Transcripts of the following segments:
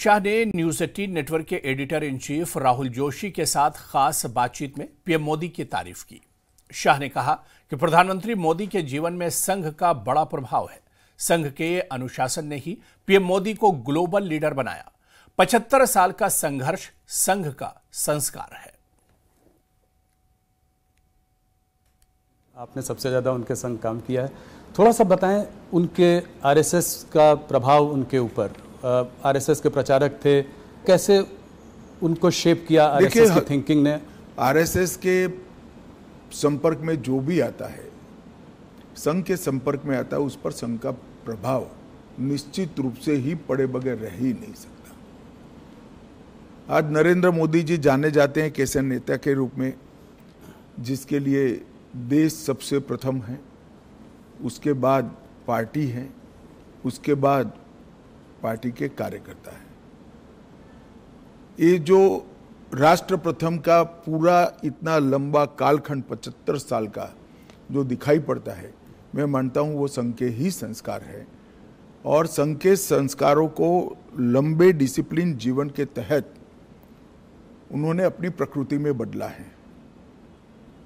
शाह ने news 18 network के editor in chief Rahul Joshi के साथ खास बातचीत में पीएम मोदी की तारीफ की। शाह ने कहा कि प्रधानमंत्री मोदी के जीवन में संघ का बड़ा प्रभाव है। संघ के अनुशासन ने ही पीएम मोदी को ग्लोबल लीडर बनाया। 75 साल का संघर्ष संघ का संस्कार है। आपने सबसे ज्यादा उनके संग काम किया है, थोड़ा सा बताएं उनके आरएसएस का प्रभाव उनके ऊपर। आरएसएस के प्रचारक थे, कैसे उनको शेप किया आरएसएस की थिंकिंग ने? आरएसएस के संपर्क में जो भी आता है, संघ के संपर्क में आता है, उस पर संघ का प्रभाव निश्चित रूप से ही पड़े बगैर रह ही नहीं सकता। आज नरेंद्र मोदी जी जाने जाते हैं कैसे नेता के रूप में, जिसके लिए देश सबसे प्रथम है, उसके बाद पार्टी है, उसके बाद पार्टी के कार्यकर्ता है। ये जो राष्ट्र प्रथम का पूरा इतना लंबा कालखंड 75 साल का जो दिखाई पड़ता है, मैं मानता हूं वो संघ के ही संस्कार है। और संघ के संस्कारों को लंबे डिसिप्लिन जीवन के तहत उन्होंने अपनी प्रकृति में बदला है।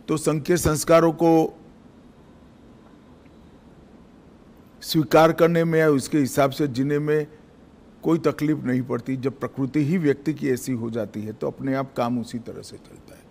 तो संघ के संस्कारों को स्वीकार करने में या उसके हिसाब से जीने में कोई तकलीफ नहीं पड़ती। जब प्रकृति ही व्यक्ति की ऐसी हो जाती है तो अपने आप काम उसी तरह से चलता है।